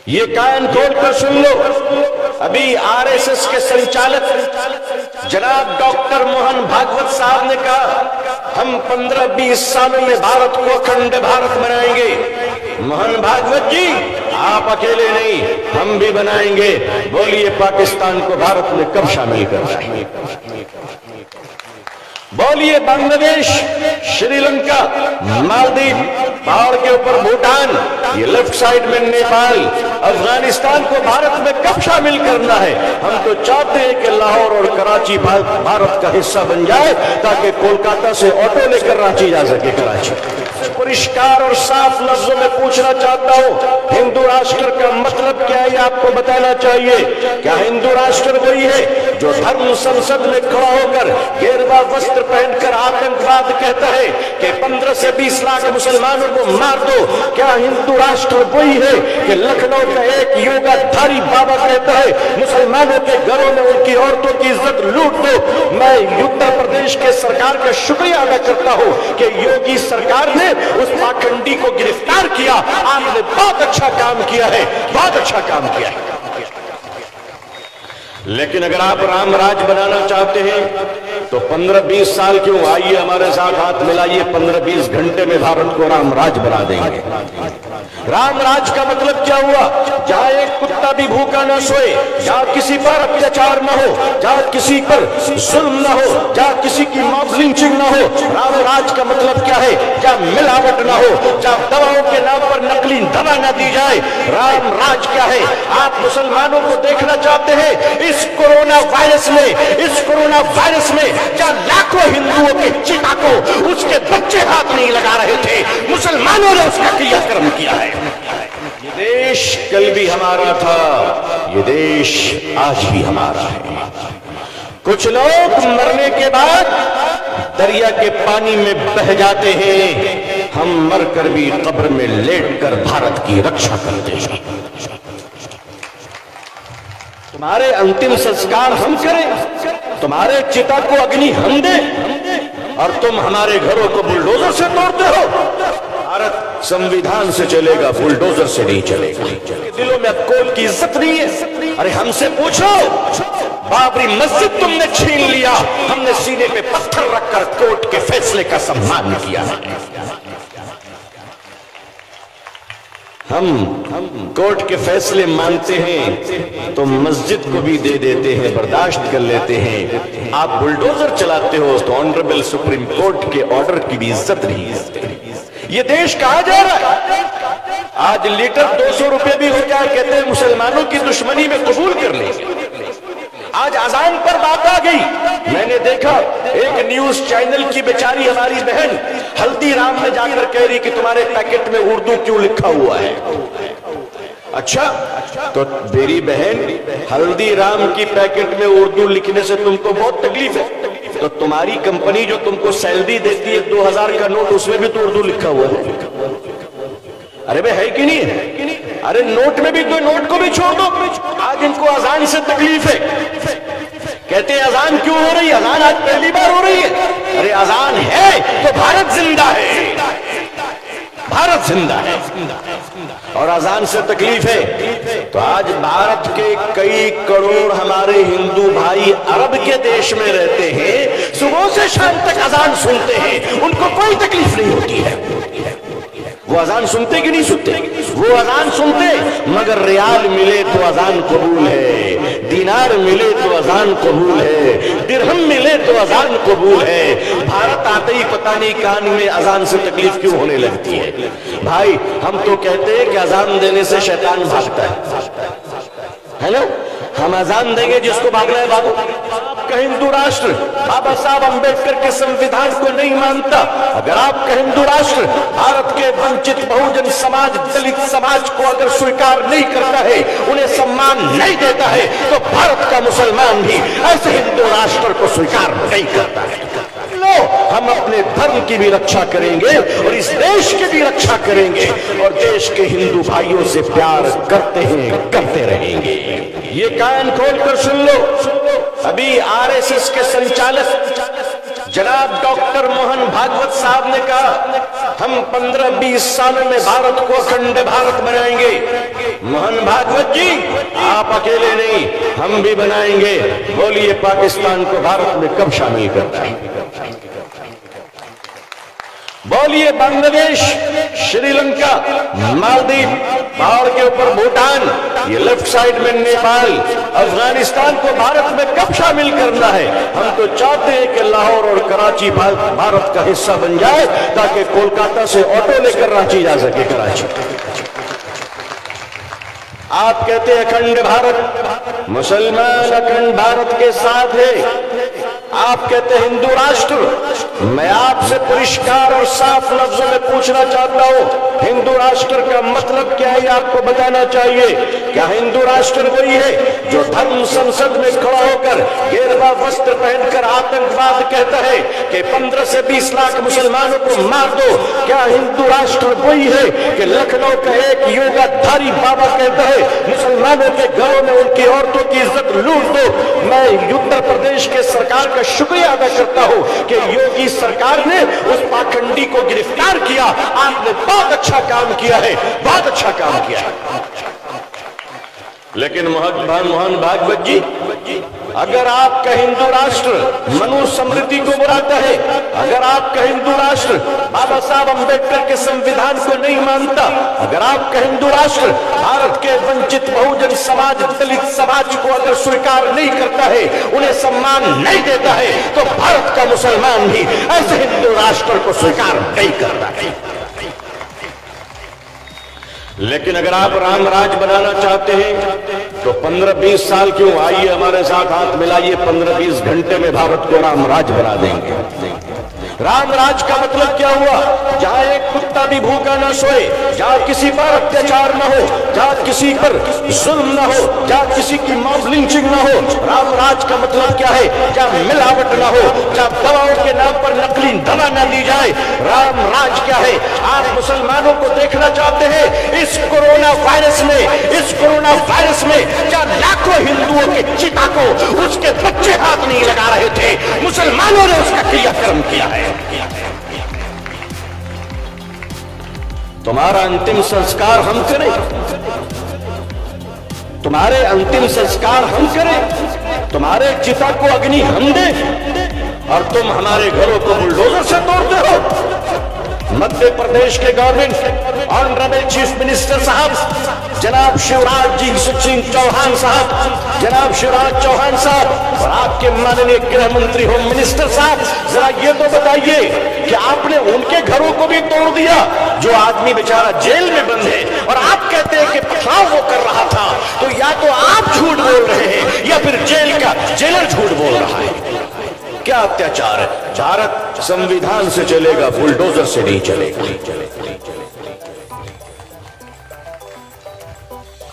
ये कान खोल कर सुन लो, अभी आरएसएस के संचालक जनाब डॉक्टर मोहन भागवत साहब ने कहा हम 15-20 सालों में भारत को अखंड भारत बनाएंगे। मोहन भागवत जी, आप अकेले नहीं, हम भी बनाएंगे। बोलिए पाकिस्तान को भारत में कब शामिल करना है? बोलिए बांग्लादेश, श्रीलंका, मालदीव, पहाड़ के ऊपर भूटान, ये लेफ्ट साइड में नेपाल, अफगानिस्तान को भारत में कब शामिल करना है? हम तो चाहते हैं कि लाहौर और कराची भारत का हिस्सा बन जाए ताकि कोलकाता से ऑटो लेकर रांची जा सके। कराची परिष्कार और साफ लफ्जों में पूछना चाहता हूं, हिंदू राष्ट्र का मतलब क्या है आपको बताना चाहिए। क्या हिंदू राष्ट्र वही है जो धर्म संसद में खड़ा होकर गेरुआ वस्त्र पहनकर आतंकवाद कहता है कि 15 से 20 लाख मुसलमानों को मार दो? क्या हिंदू राष्ट्र वही है कि लखनऊ का एक योगाधारी बाबा कहता है मुसलमानों के घरों में उनकी औरतों की इज्जत लूट दो? मैं उत्तर प्रदेश के सरकार का शुक्रिया अदा करता हूं कि योगी सरकार ने उस पाखंडी को गिरफ्तार किया। आपने बहुत अच्छा काम किया है, बहुत अच्छा काम किया है। लेकिन अगर आप राम राज बनाना चाहते हैं तो 15-20 साल क्यों? आइए हमारे साथ हाथ मिलाइए, 15-20 घंटे में भारत को राम राज बना देंगे। राम राज का मतलब क्या हुआ? जहां एक कुत्ता भी भूखा न सोए, जहां किसी पर अत्याचार न हो, जहां किसी पर जुल्म न हो, जहां किसी की मॉब लिंचिंग न हो। राम राज का मतलब क्या है? जहां मिलावट न हो, जहां दवाओं के नाम पर नकली दवा न दी जाए। राम राज क्या है? आप मुसलमानों को देखना चाहते हैं इस कोरोना वायरस में जहां लाखों हिंदुओं के चिता को उसके बच्चे हाथ नहीं लगा रहे थे, मुसलमानों ने उसका क्रियाक्रम किया है। ये देश कल भी हमारा था, ये देश आज भी हमारा है। कुछ लोग मरने के बाद दरिया के पानी में बह जाते हैं, हम मरकर भी कब्र में लेटकर भारत की रक्षा करते हैं। तुम्हारे अंतिम संस्कार हम करें, तुम्हारे चिता को अग्नि हम दें और तुम हमारे घरों को बुलडोजर से तोड़ते हो। भारत संविधान से चलेगा, बुलडोजर से नहीं चलेगा। दिलों में अब कोल की इज्जत नहीं है। अरे हमसे पूछो, बाबरी मस्जिद तुमने छीन लिया, हमने सीने पे पत्थर रखकर कोर्ट के फैसले का सम्मान किया है। हम कोर्ट के फैसले मानते हैं तो मस्जिद को भी दे देते हैं, बर्दाश्त कर लेते हैं। आप बुलडोजर चलाते हो तो ऑनरेबल सुप्रीम कोर्ट के ऑर्डर की भी इज्जत नहीं करते। ये देश कहां जा रहा है? आज लीटर 200 रुपए भी हो जाए, कहते हैं मुसलमानों की दुश्मनी में कबूल कर लेंगे। आज अजान पर बात आ गई। मैंने देखा एक न्यूज चैनल की बेचारी हमारी बहन हल्दीराम में जाकर कह रही कि तुम्हारे पैकेट में उर्दू क्यों लिखा हुआ है। अच्छा, तो मेरी बहन हल्दीराम की पैकेट में उर्दू लिखने से तुमको बहुत तकलीफ है, तो तुम्हारी कंपनी जो तुमको सैलरी देती है 2000 का नोट, उसमें भी तो उर्दू लिखा हुआ है। अरे भाई है कि नहीं है? अरे नोट में भी तो, नोट को भी छोड़ दो। आज इनको अजान से तकलीफ है, कहते हैं अजान क्यों हो रही है? अजान आज पहली बार हो रही है। अरे अजान है तो भारत जिंदा है, भारत जिंदा है। और अजान से तकलीफ है तो आज भारत के कई करोड़ हमारे हिंदू भाई अरब के देश में रहते हैं, सुबह से शाम तक अजान सुनते हैं, उनको कोई तकलीफ नहीं होती है। वो अजान सुनते कि नहीं सुनते? वो अजान सुनते, मगर रियाल मिले तो अजान कबूल है, दिनार मिले तो अजान कबूल है, दिरहम मिले तो अजान कबूल है। भारत आते ही पता नहीं कान में अजान से तकलीफ क्यों होने लगती है। भाई हम तो कहते हैं कि अजान देने से शैतान भागता है ना? हम अजान देंगे, जिसको भागना है भागो। आपका हिंदू राष्ट्र बाबा साहब अंबेडकर के संविधान को नहीं मानता, अगर आपका हिंदू राष्ट्र भारत के वंचित बहुजन समाज, दलित समाज को अगर स्वीकार नहीं करता है, उन्हें सम्मान नहीं देता है, तो भारत का मुसलमान भी ऐसे हिंदू राष्ट्र को स्वीकार नहीं करता है। हम अपने धर्म की भी रक्षा करेंगे और इस देश की भी रक्षा करेंगे और देश के हिंदू भाइयों से प्यार करते हैं, करते रहेंगे। ये कान खोल कर सुन लो, अभी आरएसएस के संचालक जनाब डॉक्टर मोहन भागवत साहब ने कहा हम 15-20 सालों में भारत को अखंड भारत बनाएंगे। मोहन भागवत जी आप अकेले नहीं, हम भी बनाएंगे। बोलिए पाकिस्तान को भारत में कब शामिल करना है? बोलिए बांग्लादेश, श्रीलंका, मालदीव, पहाड़ के ऊपर भूटान, ये लेफ्ट साइड में नेपाल, अफगानिस्तान को भारत में कब शामिल करना है? हम तो चाहते हैं कि लाहौर और कराची भारत का हिस्सा बन जाए ताकि कोलकाता से ऑटो लेकर रांची जा सके कराची। आप कहते हैं अखंड भारत, मुसलमान अखंड भारत के साथ है। आप कहते हैं हिंदू राष्ट्र। मैं आपसे परिष्कार और साफ लफ्जों में पूछना चाहता हूं, हिंदू राष्ट्र का मतलब क्या है आपको बताना चाहिए। क्या हिंदू राष्ट्र वही है जो धर्म संसद में खड़ा होकर गेरुआ वस्त्र पहनकर आतंकवाद कहता है कि 15 से 20 लाख मुसलमानों को मार दो? क्या हिंदू राष्ट्र वही है कि लखनऊ का एक योगाधारी बाबा कहता है मुसलमानों के घरों में उनकी औरतों की इज्जत लूट दो? मैं उत्तर प्रदेश के सरकार का शुक्रिया अदा करता हूं कि योगी सरकार ने उस पाखंडी को गिरफ्तार किया। आपने बहुत अच्छा काम किया है, बहुत अच्छा काम किया है। लेकिन मोहन भागवत जी, अगर आपका हिंदू राष्ट्र मनुस्मृति को बुलाता है, अगर आपका हिंदू राष्ट्र बाबा साहब अंबेडकर के संविधान को नहीं मानता, अगर आपका हिंदू राष्ट्र भारत के वंचित बहुजन समाज, दलित समाज को अगर स्वीकार नहीं करता है, उन्हें सम्मान नहीं देता है, तो भारत का मुसलमान भी ऐसे हिंदू राष्ट्र को स्वीकार नहीं करता है। लेकिन अगर आप राम राज बनाना चाहते हैं तो 15-20 साल क्यों, आइए हमारे साथ हाथ मिलाइए, 15-20 घंटे में भारत को राम राज बना देंगे। राम राज का मतलब क्या हुआ? जहां एक कुत्ता भी भूखा न सोए, जहां किसी पर अत्याचार न हो, जहां किसी पर जुल्म न हो, जहां किसी की मॉब लिंचिंग न हो। राम राज का मतलब क्या है? जहां मिलावट न हो, जहां दवाओं के नाम पर नकली दवा न दी जाए। राम राज क्या है? आप मुसलमानों को देखना चाहते हैं इस कोरोना वायरस में, इस कोरोना वायरस में जहां लाखों हिंदुओं के चिता को उसके बच्चे हाथ नहीं लगा रहे थे, मुसलमानों ने उसका क्रियाक्रम किया है। तुम्हारा अंतिम संस्कार हम करें, तुम्हारे अंतिम संस्कार हम करें, तुम्हारे चिता को अग्नि हम दें और तुम हमारे घरों को बुलडोजर से तोड़ते हो। मध्य प्रदेश के गवर्नमेंट ऑनरेबल चीफ मिनिस्टर साहब जनाब शिवराज सिंह चौहान साहब, जनाब शिवराज चौहान साहब और आपके माननीय गृह मंत्री होम मिनिस्टर साहब, जरा ये तो बताइए कि आपने उनके घरों को भी तोड़ दिया जो आदमी बेचारा जेल में बंद है, और आप कहते हैं कि पथराव वो कर रहा था। तो या तो आप झूठ बोल रहे हैं या फिर जेल का जेलर झूठ बोल रहा है। क्या अत्याचार है? भारत संविधान से चलेगा, बुलडोजर से नहीं चलेगा।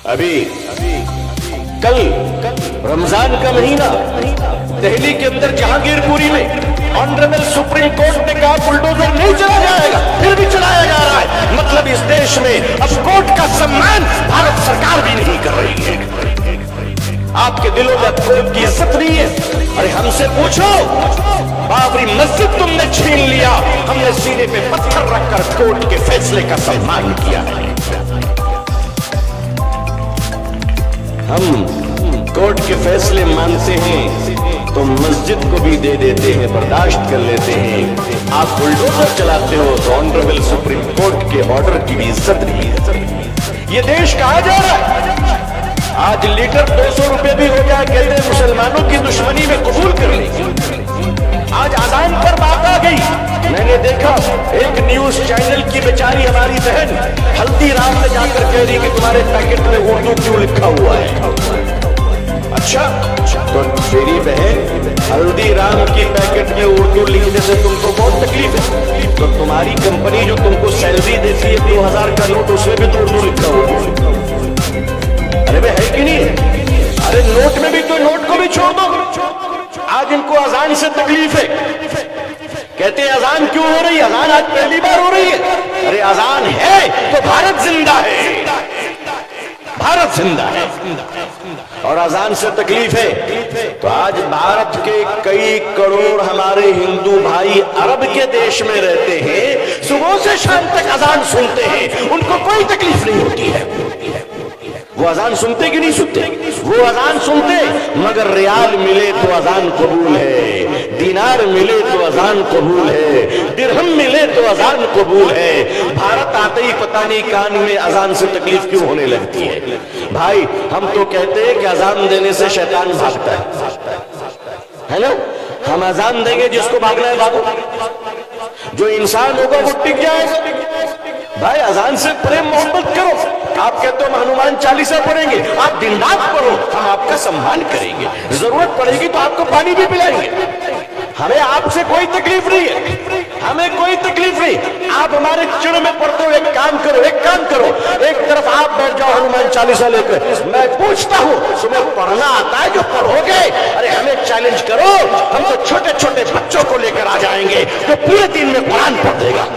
अभी कल रमजान का महीना, दिल्ली के अंदर जहांगीरपुरी में ऑनरेबल सुप्रीम कोर्ट ने कहा बुलडोजर नहीं चला जाएगा, फिर भी चलाया जा रहा है। मतलब इस देश में अब कोर्ट का सम्मान भारत सरकार भी नहीं कर रही है। आपके दिलों में कोर्ट की इज्जत नहीं है। अरे हमसे पूछो, बाबरी मस्जिद तुमने छीन लिया, हमने सीने पे पत्थर रखकर कोर्ट के फैसले का सम्मान किया है। हम कोर्ट के फैसले मानते हैं तो मस्जिद को भी दे देते हैं, बर्दाश्त कर लेते हैं। आप बुलडोजर चलाते हो तो ऑनरेबल सुप्रीम कोर्ट के ऑर्डर की भी इज्जत नहीं है। ये देश कहा जा रहा है। आज लीटर 200 रुपए भी हो जाए, कहते हैं मुसलमानों की दुश्मनी में कबूल कर ली। आज अजान पर बात आ गई। मैंने देखा एक न्यूज चैनल की बेचारी हमारी बहन हल्दीराम में जाकर कह रही कि तुम्हारे पैकेट में उर्दू क्यों लिखा हुआ है। अच्छा, तो मेरी बहन हल्दीराम की पैकेट में उर्दू लिखने से तुमको बहुत तकलीफ है, तो तुम्हारी कंपनी जो तुमको सैलरी देती है 2000 का नोट, उसमें भी तो उर्दू लिखा हुआ। अरे भाई है कि नहीं है? अरे नोट में भी तो, नोट को भी छोड़ दो। आज इनको अजान से तकलीफ है, कहते हैं अजान क्यों हो रही है? अजान आज पहली बार हो रही है। अरे अजान है तो भारत जिंदा है, भारत जिंदा है। और अजान से तकलीफ है, तो आज भारत के कई करोड़ हमारे हिंदू भाई अरब के देश में रहते हैं, सुबह से शाम तक अजान सुनते हैं, उनको कोई तकलीफ नहीं होती है। वो अजान सुनते कि नहीं सुनते? वो अजान सुनते, मगर रियाल मिले तो अजान कबूल है, दिनार मिले तो अजान कबूल है, दिरहम मिले तो अजान कबूल है। भारत आते ही पता नहीं कान में अजान से तकलीफ क्यों होने लगती है। भाई हम तो कहते हैं कि अजान देने से शैतान भागता है ना? हम अजान देंगे, जिसको भागना है भागो, जो इंसान होगा वो टिक जाएगा। भाई अजान से प्रेम मोहब्बत करो। आप कहते हो हनुमान चालीसा पढ़ेंगे, आप दिन रात पढ़ो, हम आपका सम्मान करेंगे, जरूरत पड़ेगी तो आपको पानी भी पिलाएंगे। हमें आपसे कोई तकलीफ नहीं है, हमें कोई तकलीफ नहीं। आप हमारे चिड़ में पड़ते हो, एक काम करो, एक तरफ आप बैठ जाओ हनुमान चालीसा लेकर, मैं पूछता हूँ तुम्हें पढ़ना आता है? जो पढ़ोगे, अरे हमें चैलेंज करो, हम तो छोटे छोटे बच्चों को लेकर आ जाएंगे जो पूरे दिन में कुरान पढ़ देगा।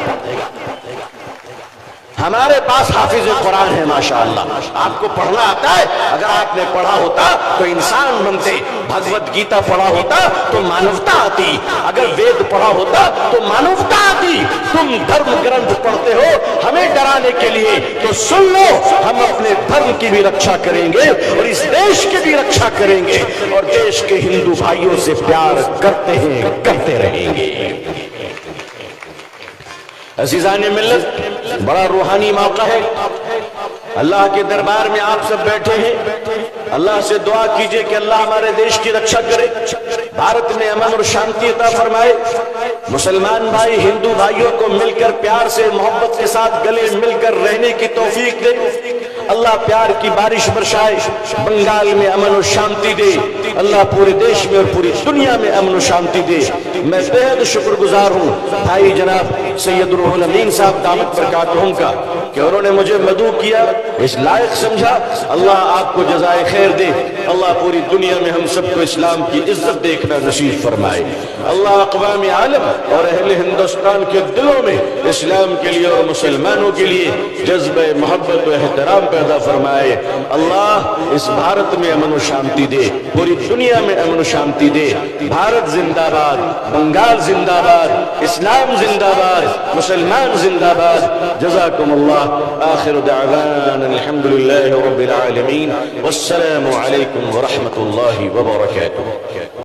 हमारे पास हाफिज कुरान है माशाअल्लाह। आपको पढ़ना आता है? अगर आपने पढ़ा होता तो इंसान बनते, भगवत गीता पढ़ा होता तो मानवता आती, अगर वेद पढ़ा होता तो मानवता आती। तुम धर्म ग्रंथ पढ़ते हो हमें डराने के लिए, तो सुन लो, हम अपने धर्म की भी रक्षा करेंगे और इस देश की भी रक्षा करेंगे और देश के हिंदू भाइयों से प्यार करते हैं, करते रहेंगे। अज़ीज़ान मिल्लत, बड़ा रूहानी मौका है। अल्लाह के दरबार में आप सब बैठे हैं, अल्लाह से दुआ कीजिए कि अल्लाह हमारे देश की रक्षा करे, भारत में अमन और शांति अता फरमाए। मुसलमान भाई हिंदू भाइयों को मिलकर प्यार से मोहब्बत के साथ गले मिलकर रहने की तौफीक दे। अल्लाह प्यार की बारिश बरसाए, बंगाल में अमन और शांति दे, अल्लाह पूरे देश में और पूरी दुनिया में अमन और शांति दे। मैं बेहद शुक्रगुजार हूँ भाई जनाब सैयद रूहुल अमीन साहब दामत बरकातहुम का, कि उन्होंने मुझे मदऊ किया, इस लायक समझा। अल्लाह आपको जज़ाए खैर दे, अल्लाह पूरी दुनिया में हम सबको इस्लाम की इज्जत देखना नसीब फरमाए। अल्लाह अक़वाम आलम और अहले हिंदुस्तान के दिलों में इस्लाम के लिए और मुसलमानों के लिए जज्बे मोहब्बत व एहतराम पैदा फरमाए। अल्लाह इस भारत में अमन और शांति दे, पूरी दुनिया में अमन और शांति दे। भारत जिंदाबाद, बंगाल जिंदाबाद, इस्लाम जिंदाबाद, मुसलमान जिंदाबाद। जज़ाकुमुल्लाह। आखिर दावाना अल्हम्दुलिल्लाहि रब्बिल आलमीन, वस्सलामु अलैकुम व रहमतुल्लाहि व बरकातुहू।